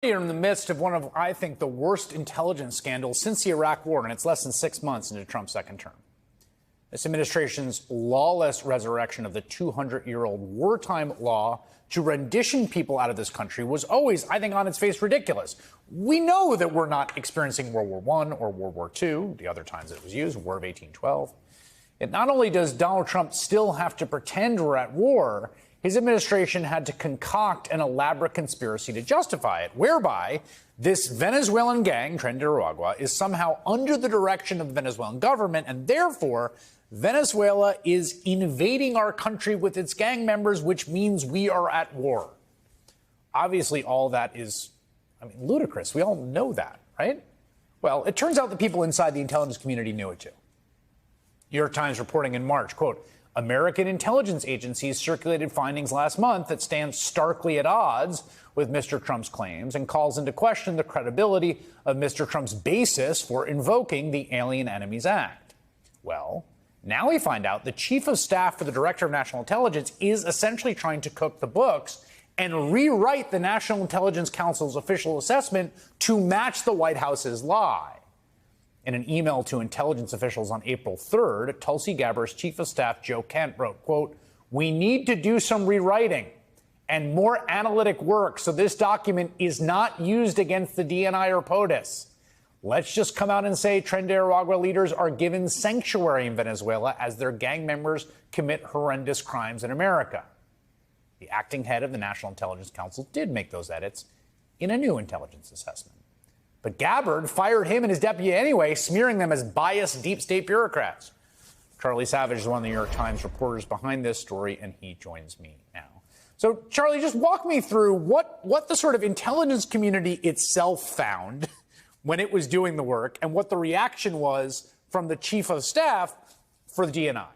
You're in the midst of one of, I think, the worst intelligence scandals since the Iraq War, and it's less than 6 months into Trump's second term. This administration's lawless resurrection of the 200-year-old wartime law to rendition people out of this country was always, I think, on its face ridiculous. We know that we're not experiencing World War I or World War II, the other times it was used, War of 1812. Yet not only does Donald Trump still have to pretend we're at war, his administration had to concoct an elaborate conspiracy to justify it, whereby this Venezuelan gang, Tren de Aragua, is somehow under the direction of the Venezuelan government, and therefore Venezuela is invading our country with its gang members, which means we are at war. Obviously, all that is, ludicrous. We all know that, right? Well, it turns out the people inside the intelligence community knew it too. New York Times reporting in March, quote, American intelligence agencies circulated findings last month that stand starkly at odds with Mr. Trump's claims and calls into question the credibility of Mr. Trump's basis for invoking the Alien Enemies Act. Well, now we find out the chief of staff for the director of national intelligence is essentially trying to cook the books and rewrite the National Intelligence Council's official assessment to match the White House's lie. In an email to intelligence officials on April 3rd, Tulsi Gabbard's chief of staff, Joe Kent, wrote, quote, we need to do some rewriting and more analytic work so this document is not used against the DNI or POTUS. Let's just come out and say Tren de Aragua leaders are given sanctuary in Venezuela as their gang members commit horrendous crimes in America. The acting head of the National Intelligence Council did make those edits in a new intelligence assessment. But Gabbard fired him and his deputy anyway, smearing them as biased deep state bureaucrats. Charlie Savage is one of the New York Times reporters behind this story, and he joins me now. So, Charlie, just walk me through what the sort of intelligence community itself found when it was doing the work and what the reaction was from the chief of staff for the DNI.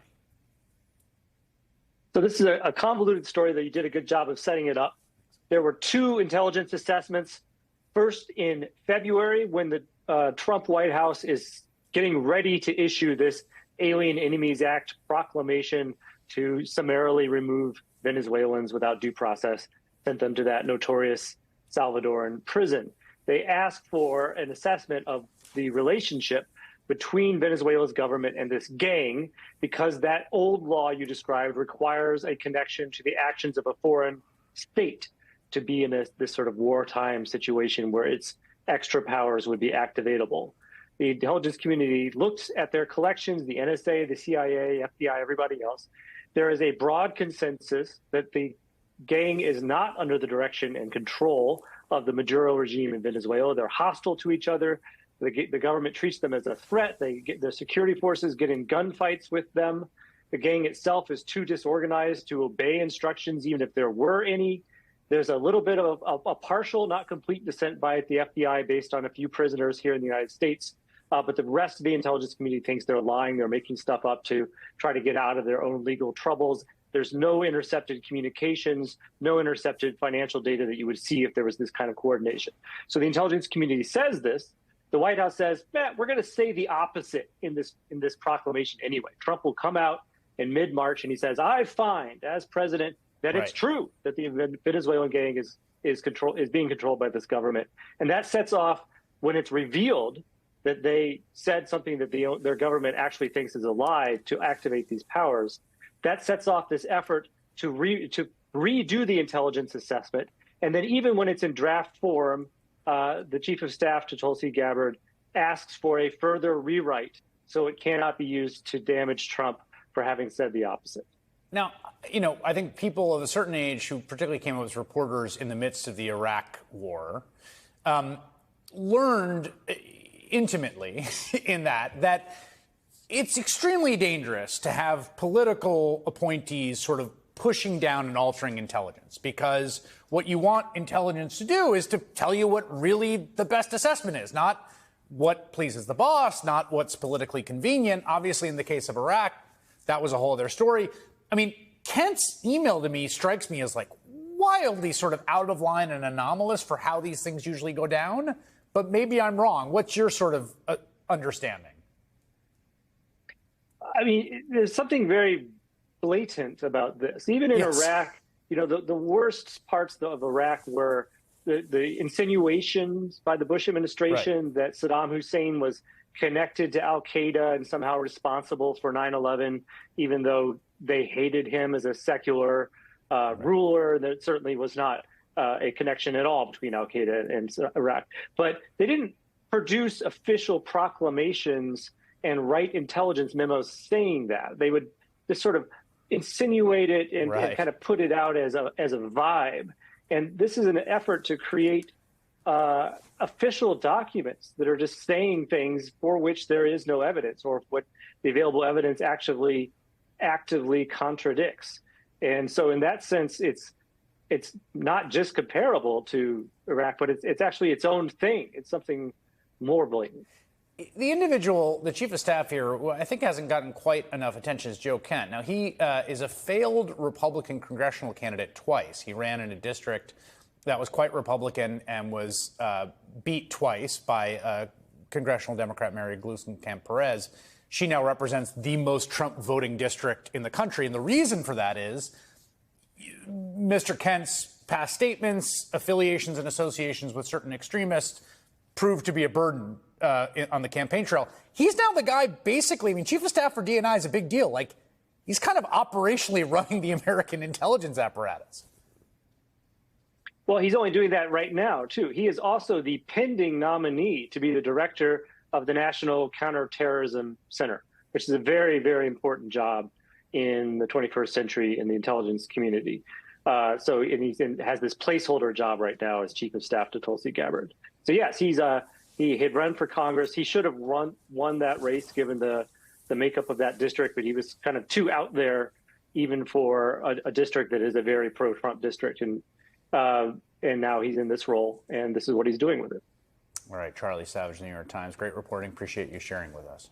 So this is a convoluted story that you did a good job of setting it up. There were two intelligence assessments. First, in February, when the Trump White House is getting ready to issue this Alien Enemies Act proclamation to summarily remove Venezuelans without due process, sent them to that notorious Salvadoran prison. They asked for an assessment of the relationship between Venezuela's government and this gang, because that old law you described requires a connection to the actions of a foreign state to be in this sort of wartime situation where its extra powers would be activatable. The intelligence community looked at their collections, the NSA, the CIA, FBI, everybody else. There is a broad consensus that the gang is not under the direction and control of the Maduro regime in Venezuela. They're hostile to each other. The government treats them as a threat. Their security forces get in gunfights with them. The gang itself is too disorganized to obey instructions, even if there were any. There's a little bit of a partial, not complete dissent by the FBI based on a few prisoners here in the United States. But the rest of the intelligence community thinks they're lying. They're making stuff up to try to get out of their own legal troubles. There's no intercepted communications, no intercepted financial data that you would see if there was this kind of coordination. So the intelligence community says this. The White House says, we're going to say the opposite in this proclamation anyway. Trump will come out in mid-March and he says, I find as president that It's true that the Venezuelan gang is being controlled by this government. And that sets off, when it's revealed that they said something that their government actually thinks is a lie to activate these powers, that sets off this effort to redo the intelligence assessment. And then even when it's in draft form, the chief of staff to Tulsi Gabbard asks for a further rewrite so it cannot be used to damage Trump for having said the opposite. Now, I think people of a certain age who particularly came up as reporters in the midst of the Iraq war learned intimately in that it's extremely dangerous to have political appointees sort of pushing down and altering intelligence, because what you want intelligence to do is to tell you what really the best assessment is, not what pleases the boss, not what's politically convenient. Obviously, in the case of Iraq, that was a whole other story. Kent's email to me strikes me as like wildly sort of out of line and anomalous for how these things usually go down. But maybe I'm wrong. What's your sort of understanding? There's something very blatant about this. Even in Iraq, the worst parts of Iraq were the insinuations by the Bush administration that Saddam Hussein was connected to al-Qaeda and somehow responsible for 9/11, even though they hated him as a secular ruler. There certainly was not a connection at all between al-Qaeda and Iraq. But they didn't produce official proclamations and write intelligence memos saying that. They would just sort of insinuate it and kind of put it out as a vibe. And this is an effort to create official documents that are just saying things for which there is no evidence, or what the available evidence actually actively contradicts. And so in that sense, it's not just comparable to Iraq, but it's actually its own thing. It's something more blatant. The individual, the chief of staff here, who I think hasn't gotten quite enough attention, is Joe Kent. Now, he is a failed Republican congressional candidate twice. He ran in a district that was quite Republican and was beat twice by congressional Democrat Mary Gluesenkamp-Perez. She now represents the most Trump voting district in the country. And the reason for that is Mr. Kent's past statements, affiliations and associations with certain extremists proved to be a burden on the campaign trail. He's now the guy, basically, I mean, chief of staff for DNI is a big deal. Like, he's kind of operationally running the American intelligence apparatus. Well, he's only doing that right now, too. He is also the pending nominee to be the director of the National Counterterrorism Center, which is a very, very important job in the 21st century in the intelligence community. And he has this placeholder job right now as chief of staff to Tulsi Gabbard. So, yes, he had run for Congress. He should have won that race given the makeup of that district, but he was kind of too out there even for a district that is a very pro-Trump district. And now he's in this role, and this is what he's doing with it. All right, Charlie Savage, New York Times. Great reporting. Appreciate you sharing with us.